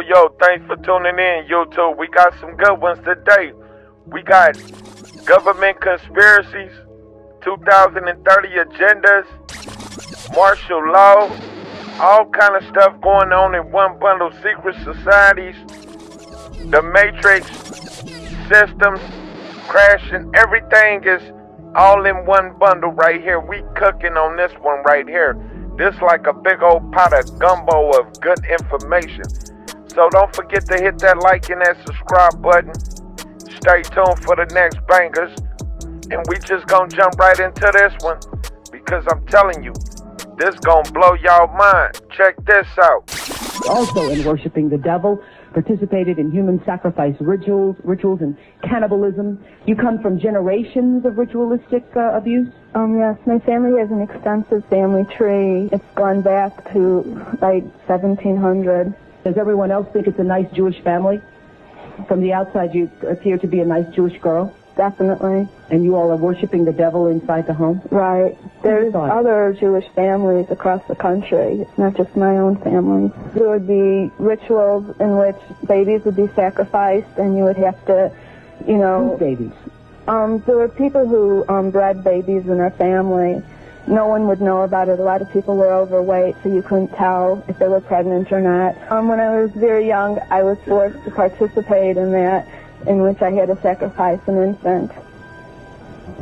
Yo, thanks for tuning in, YouTube. We got some good ones today. We got government conspiracies, 2030 agendas, martial law, all kind of stuff going on in one bundle. Secret societies, the Matrix, systems, crashing, everything is all in one bundle right here. We cooking on this one right here. This like a big old pot of gumbo of good information. So don't forget to hit that like and that subscribe button. Stay tuned for the next bangers. And we just gonna jump right into this one, because I'm telling you, this gonna blow y'all mind. Check this out. Also in worshiping the devil, participated in human sacrifice rituals and cannibalism. You come from generations of ritualistic abuse? Yes, my family has an extensive family tree. It's gone back to like 1700. Does everyone else think it's a nice Jewish family? From the outside, you appear to be a nice Jewish girl. Definitely. And you all are worshiping the devil inside the home? Right. There's other Jewish families across the country. It's not just my own family. There would be rituals in which babies would be sacrificed, and you would have to, Whose babies? There were people who bred babies in their family. No one would know about it. A lot of people were overweight, so you couldn't tell if they were pregnant or not. When I was very young, I was forced to participate in that, in which I had to sacrifice an infant.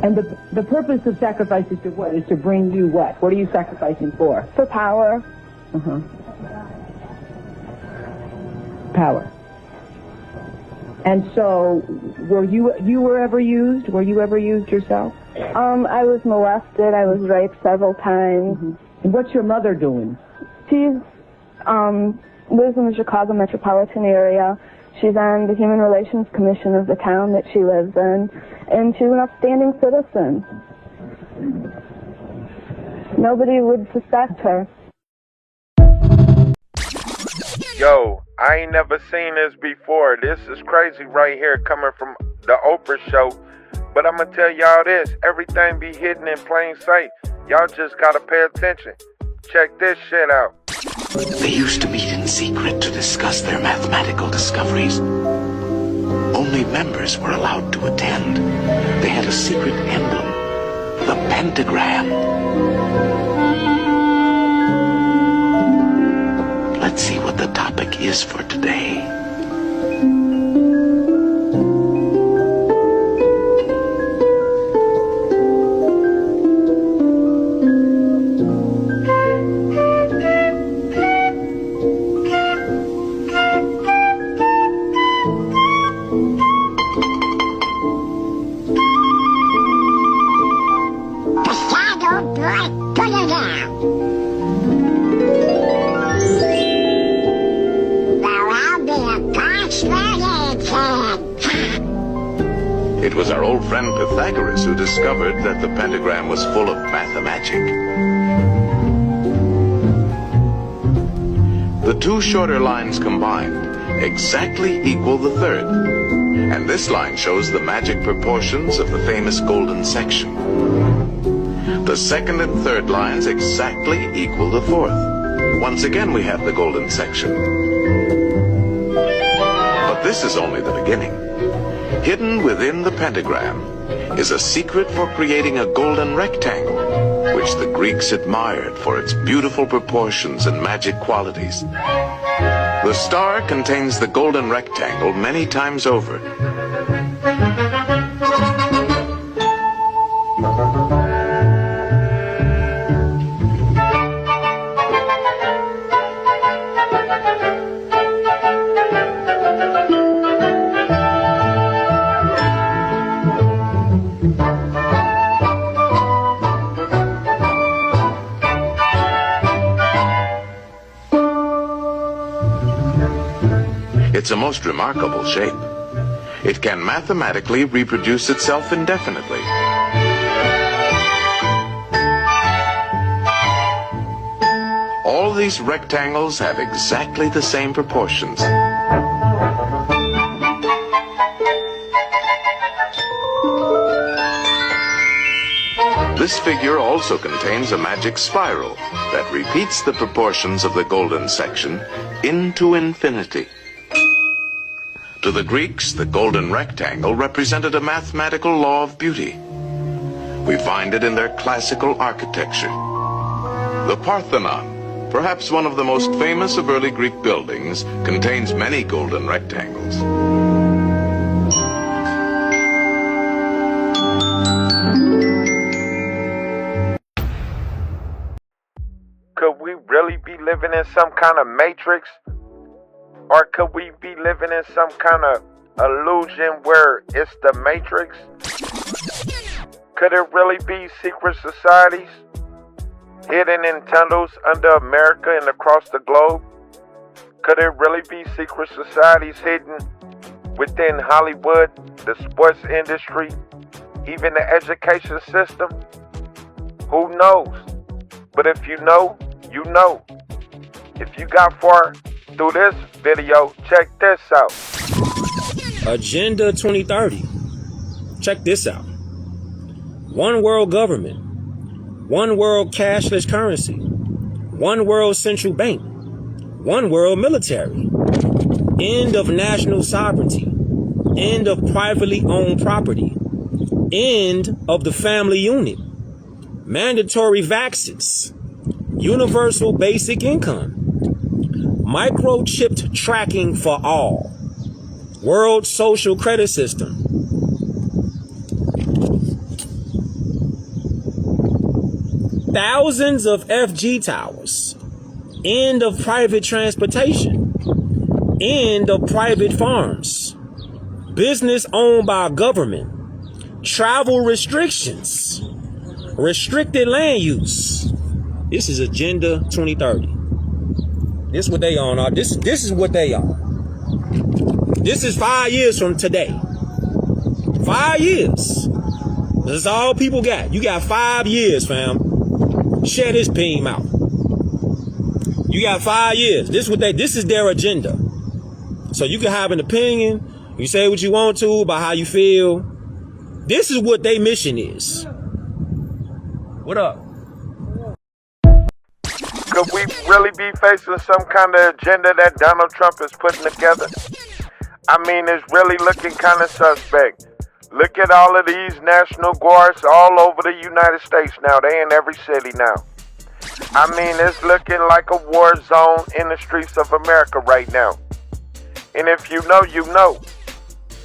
And the purpose of sacrifice is to what? Is to bring you what? What are you sacrificing for? For power. Power. And so, were you ever used? Were you ever used yourself? I was molested. I was raped several times. And what's your mother doing? She's lives in the Chicago metropolitan area. She's on the Human Relations Commission of the town that she lives in, and she's an upstanding citizen. Nobody would suspect her. Yo, I ain't never seen this before. This is crazy right here, coming from the Oprah show. But I'm gonna tell y'all this, everything be hidden in plain sight. Y'all just gotta pay attention. Check this shit out. They used to meet in secret to discuss their mathematical discoveries. Only members were allowed to attend. They had a secret emblem, the pentagram. Let's see what the topic is for today. It was our old friend Pythagoras who discovered that the pentagram was full of mathemagic. The two shorter lines combined exactly equal the third. And this line shows the magic proportions of the famous golden section. The second and third lines exactly equal the fourth. Once again we have the golden section. But this is only the beginning. Hidden within the pentagram is a secret for creating a golden rectangle, which the Greeks admired for its beautiful proportions and magic qualities. The star contains the golden rectangle many times over. It's a most remarkable shape. It can mathematically reproduce itself indefinitely. All these rectangles have exactly the same proportions. This figure also contains a magic spiral that repeats the proportions of the golden section into infinity. To the Greeks, the golden rectangle represented a mathematical law of beauty. We find it in their classical architecture. The Parthenon, perhaps one of the most famous of early Greek buildings, contains many golden rectangles. Could we really be living in some kind of matrix? Or could we be living in some kind of illusion where it's the matrix? Could it really be secret societies hidden in tunnels under America and across the globe? Could it really be secret societies hidden within Hollywood, the sports industry, even the education system? Who knows? But if you know, you know. If you got far through this video, check this out. Agenda 2030. Check this out. One world government. One world cashless currency. One world central bank. One world military. End of national sovereignty. End of privately owned property. End of the family unit. Mandatory vaccines. Universal basic income. Microchipped tracking for all. World social credit system. Thousands of FG towers. End of private transportation. End of private farms. Business owned by government. Travel restrictions. Restricted land use. This is Agenda 2030. This is what they on. This is what they on. This is 5 years from today. 5 years. This is all people got. You got 5 years, fam. Share this beam out. You got 5 years. This is their agenda. So you can have an opinion. You say what you want to about how you feel. This is what their mission is. What up? Could we really be facing some kind of agenda that Donald Trump is putting together? I mean, it's really looking kind of suspect. Look at all of these National Guards all over the United States now. They in every city now. I mean, it's looking like a war zone in the streets of America right now. And if you know, you know.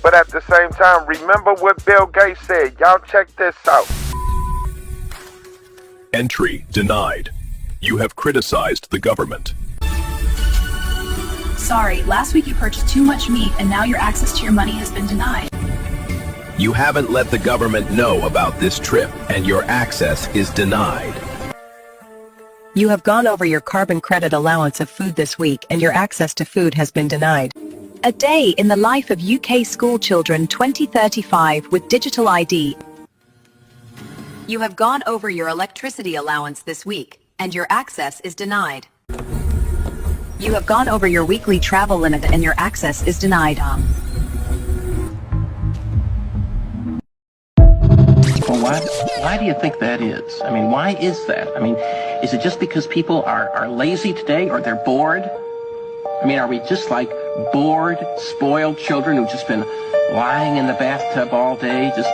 But at the same time, remember what Bill Gates said. Y'all check this out. Entry denied. You have criticized the government. Sorry, last week you purchased too much meat and now your access to your money has been denied. You haven't let the government know about this trip and your access is denied. You have gone over your carbon credit allowance of food this week and your access to food has been denied. A day in the life of UK school children 2035 with digital ID. You have gone over your electricity allowance this week and your access is denied. You have gone over your weekly travel limit and your access is denied. Well, why do you think that is? I mean, why is that? I mean, is it just because people are lazy today or they're bored? I mean, are we just like bored, spoiled children who've just been lying in the bathtub all day, just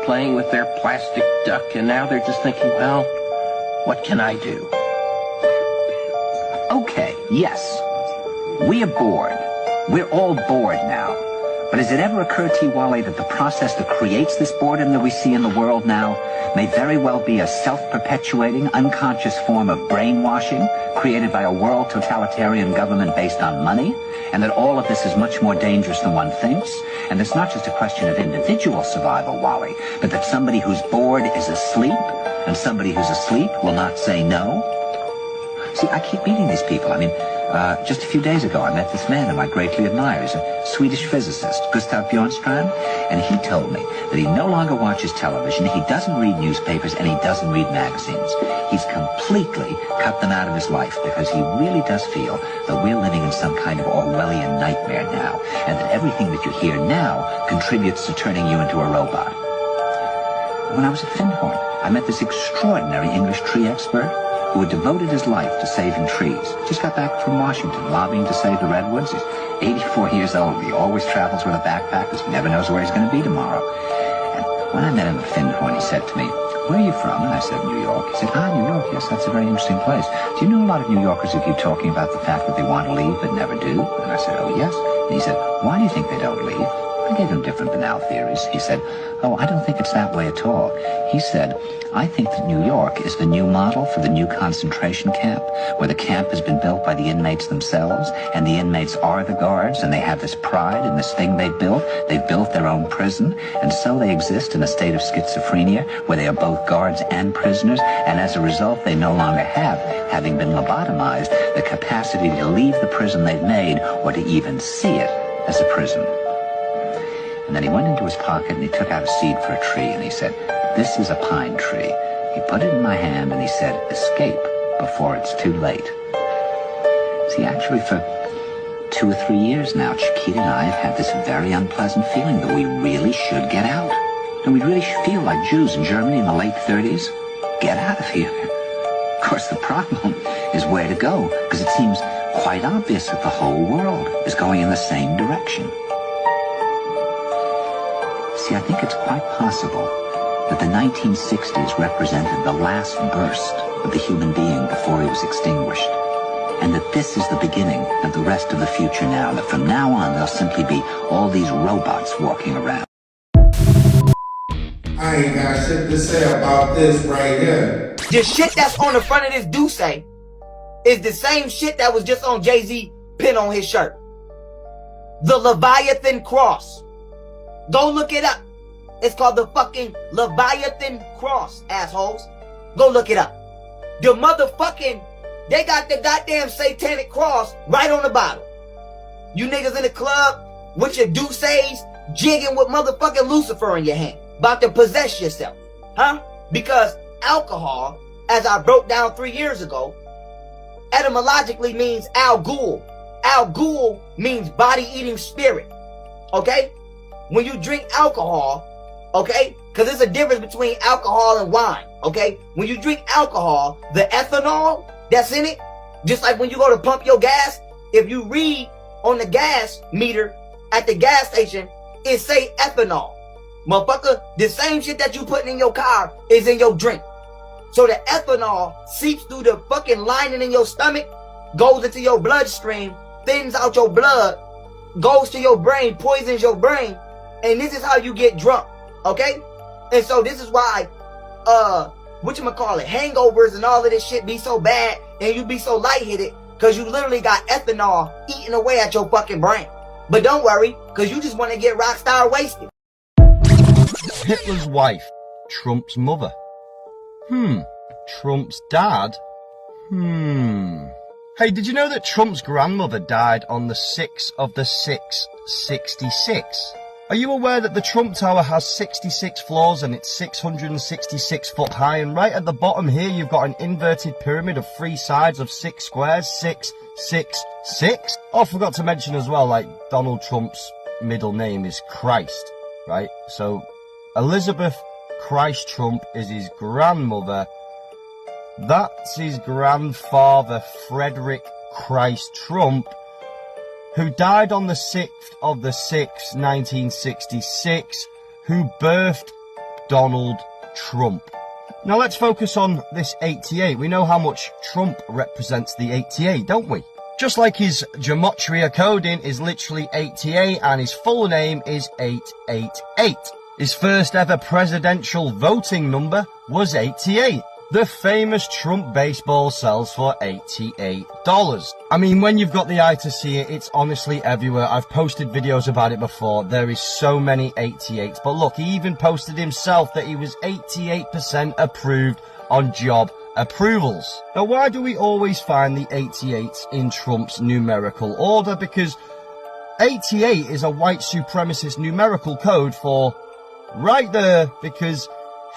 playing with their plastic duck, and now they're just thinking, well, what can I do? Okay, yes, we are bored. We're all bored now. But has it ever occurred to you, Wally, that the process that creates this boredom that we see in the world now may very well be a self-perpetuating, unconscious form of brainwashing created by a world totalitarian government based on money, and that all of this is much more dangerous than one thinks, and it's not just a question of individual survival, Wally, but that somebody who's bored is asleep, and somebody who's asleep will not say no? See, I keep meeting these people. I mean, just a few days ago, I met this man whom I greatly admire. He's a Swedish physicist, Gustav Bjornstrand, and he told me that he no longer watches television, he doesn't read newspapers, and he doesn't read magazines. He's completely cut them out of his life because he really does feel that we're living in some kind of Orwellian nightmare now, and that everything that you hear now contributes to turning you into a robot. When I was at Findhorn, I met this extraordinary English tree expert who had devoted his life to saving trees. Just got back from Washington, lobbying to save the redwoods. He's 84 years old. He always travels with a backpack because he never knows where he's going to be tomorrow. And when I met him at Findhorn, he said to me, "Where are you from?" And I said, "New York." He said, "New York, yes, that's a very interesting place. Do you know a lot of New Yorkers who keep talking about the fact that they want to leave but never do?" And I said, "Oh, yes." And he said, "Why do you think they don't leave?" I gave him different banal theories. He said, "Oh, I don't think it's that way at all." He said, "I think that New York is the new model for the new concentration camp, where the camp has been built by the inmates themselves, and the inmates are the guards, and they have this pride in this thing they've built. They've built their own prison, and so they exist in a state of schizophrenia, where they are both guards and prisoners, and as a result, they no longer have, having been lobotomized, the capacity to leave the prison they've made, or to even see it as a prison." And then he went into his pocket and he took out a seed for a tree and he said, "This is a pine tree." He put it in my hand and he said, "Escape before it's too late." See, actually for 2 or 3 years now, Chiquita and I have had this very unpleasant feeling that we really should get out. And we really feel like Jews in Germany in the late 30s. Get out of here. Of course, the problem is where to go, because it seems quite obvious that the whole world is going in the same direction. See, I think it's quite possible that the 1960s represented the last burst of the human being before he was extinguished, and that this is the beginning of the rest of the future now, that from now on there'll simply be all these robots walking around. I ain't got shit to say about this right here. The shit that's on the front of this Duce is the same shit that was just on Jay-Z pin on his shirt. The Leviathan Cross. Go look it up. It's called the fucking Leviathan Cross, assholes. Go look it up. The motherfucking, they got the goddamn satanic cross right on the bottom. You niggas in the club with your Duces jigging with motherfucking Lucifer in your hand, about to possess yourself. Huh? Because alcohol, as I broke down 3 years ago, etymologically means Al Ghul. Al Ghul means body-eating spirit. Okay? When you drink alcohol, okay, because there's a difference between alcohol and wine, okay? When you drink alcohol, the ethanol that's in it, just like when you go to pump your gas, if you read on the gas meter at the gas station, it say ethanol. Motherfucker, the same shit that you putting in your car is in your drink. So the ethanol seeps through the fucking lining in your stomach, goes into your bloodstream, thins out your blood, goes to your brain, poisons your brain, and this is how you get drunk, okay? And so this is why, hangovers and all of this shit be so bad and you be so lightheaded, because you literally got ethanol eating away at your fucking brain. But don't worry, because you just want to get rock star wasted. Hitler's wife, Trump's mother. Trump's dad? Hey, did you know that Trump's grandmother died on the 6th of the 6th, 66? Are you aware that the Trump Tower has 66 floors and it's 666 foot high? And right at the bottom here, you've got an inverted pyramid of 3 sides of 6 squares, 6, 6, 6. Oh, I forgot to mention as well, like, Donald Trump's middle name is Christ, right? So, Elizabeth Christ Trump is his grandmother. That's his grandfather, Frederick Christ Trump, who died on the 6th of the 6th, 1966, who birthed Donald Trump. Now let's focus on this 88. We know how much Trump represents the 88, don't we? Just like his gematria coding is literally 88 and his full name is 888. His first ever presidential voting number was 88. The famous Trump baseball sells for $88. I mean, when you've got the eye to see it, it's honestly everywhere. I've posted videos about it before. There is so many 88s. But look, he even posted himself that he was 88% approved on job approvals. Now, why do we always find the 88s in Trump's numerical order? Because 88 is a white supremacist numerical code for right there, because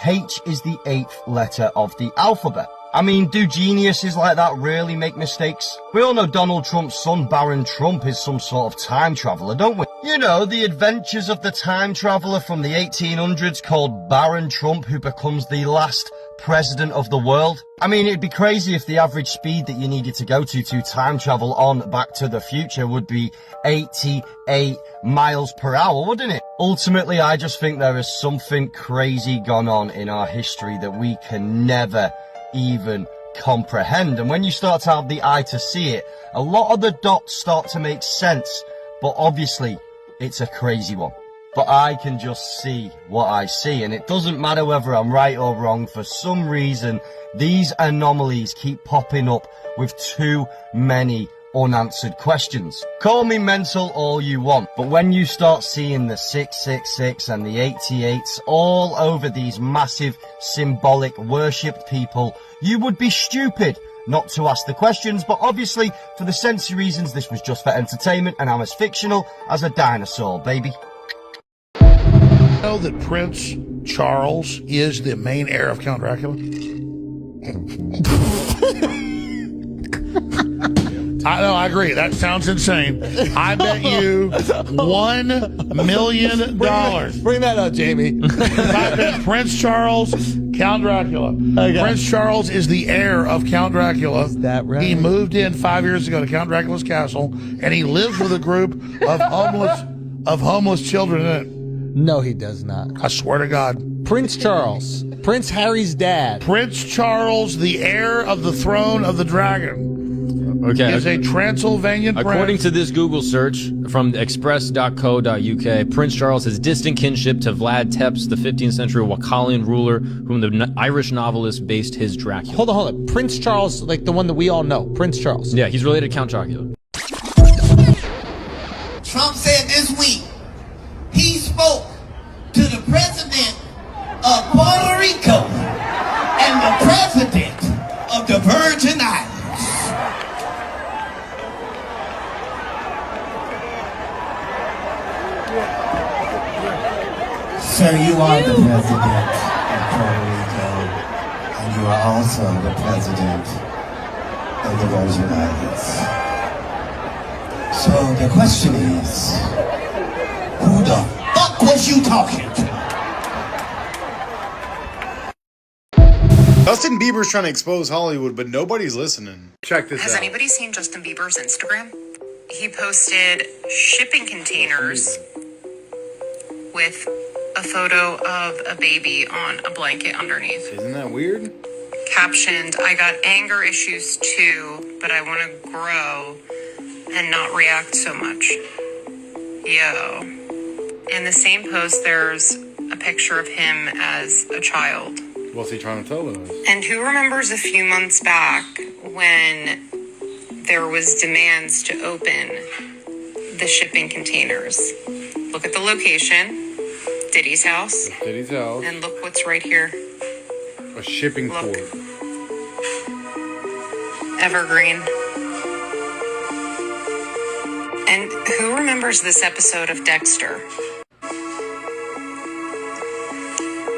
H is the 8th letter of the alphabet. I mean, do geniuses like that really make mistakes? We all know Donald Trump's son, Baron Trump, is some sort of time traveller, don't we? You know, the adventures of the time traveller from the 1800s called Baron Trump, who becomes the last president of the world? I mean, it'd be crazy if the average speed that you needed to go to time travel on Back to the Future would be 88 miles per hour, wouldn't it? Ultimately, I just think there is something crazy gone on in our history that we can never even comprehend. And when you start to have the eye to see it, a lot of the dots start to make sense. But obviously, it's a crazy one. But I can just see what I see, and it doesn't matter whether I'm right or wrong. For some reason, these anomalies keep popping up with too many unanswered questions. Call me mental all you want, but when you start seeing the 666 and the 88s all over these massive symbolic worshipped people, you would be stupid not to ask the questions. But obviously, for the sensory reasons, this was just for entertainment, and I'm as fictional as a dinosaur, baby. Know that Prince Charles is the main heir of Count Dracula? I know, I agree. That sounds insane. I bet you $1 million. Bring that up, Jamie. I bet Prince Charles, Count Dracula. Okay. Prince Charles is the heir of Count Dracula. Is that right? He moved in 5 years ago to Count Dracula's castle, and he lives with a group of homeless children in it. No, he does not. I swear to God. Prince Charles, Prince Harry's dad. Prince Charles, the heir of the throne of the dragon. Okay. Is a Transylvanian prince. According to this Google search from express.co.uk, Prince Charles has distant kinship to Vlad Tepes, the 15th century Wakalian ruler, whom the Irish novelist based his Dracula. Hold on. Prince Charles, like the one that we all know. Prince Charles. Yeah, he's related to Count Dracula. Trump said this week, he spoke to the president of Puerto Rico and the president of the Virgin Islands. Sir, you are the president of Puerto Rico, and you are also the president of the Virgin Islands. So the question is, who the fuck was you talking to? Justin Bieber's trying to expose Hollywood, but nobody's listening. Check this Has out. anybody seen Justin Bieber's Instagram? He posted shipping containers with a photo of a baby on a blanket underneath. Isn't that weird? Captioned, I got anger issues too, but I want to grow and not react so much. Yo. In the same post, there's a picture of him as a child. What's he trying to tell us? And who remembers a few months back when there was demands to open the shipping containers? Look at the location, Diddy's house. That's Diddy's house. And look what's right here. A shipping port. Evergreen. And who remembers this episode of Dexter?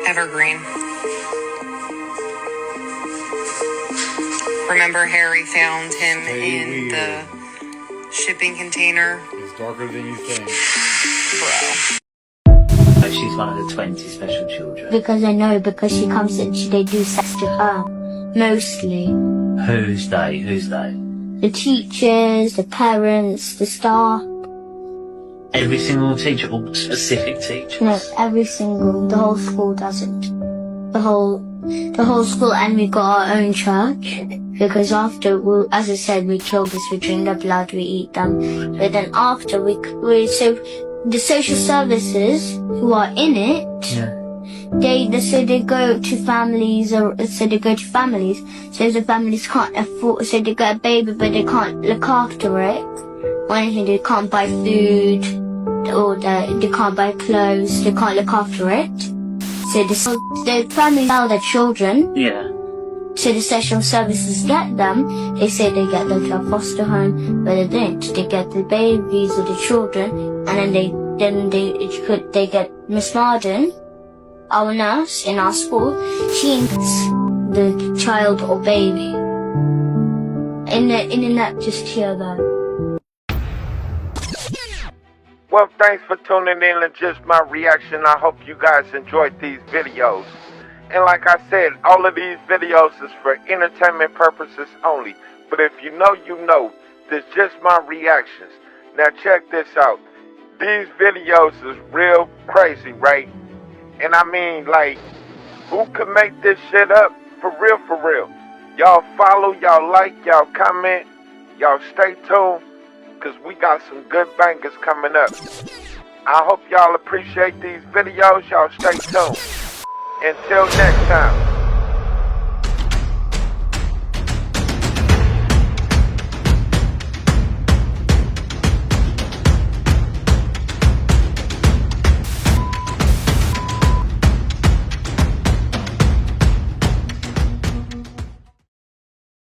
Evergreen. Remember Harry found him in the shipping container? It's darker than you think. Bro. She's one of the 20 special children. Because I know, because she comes and they do sex to her. Mostly. Who's they? Who's they? The teachers, the parents, the staff. Every single teacher or specific teacher? No, every single. The whole school doesn't. The whole school, and we got our own church. Because after, as I said, we kill this, we drink their blood, we eat them. But then after, so the social services who are in it, they go to families, So if the families can't afford, so they get a baby, but they can't look after it. Or anything, they can't buy food, or they can't buy clothes, they can't look after it. So the families sell their children. Yeah. So the social services get them. They say they get them to a foster home, but they don't. They get the babies or the children, and then they get Miss Marden, our nurse in our school. She gets the child or baby. In the net just here though. Well, thanks for tuning in to Just My Reaction. I hope you guys enjoyed these videos. And like I said, all of these videos is for entertainment purposes only. But if you know, you know. This is just my reactions. Now check this out. These videos is real crazy, right? And I mean, like, who could make this shit up? For real, for real. Y'all follow, y'all like, y'all comment, y'all stay tuned, because we got some good bangers coming up. I hope y'all appreciate these videos. Y'all stay tuned. Until next time.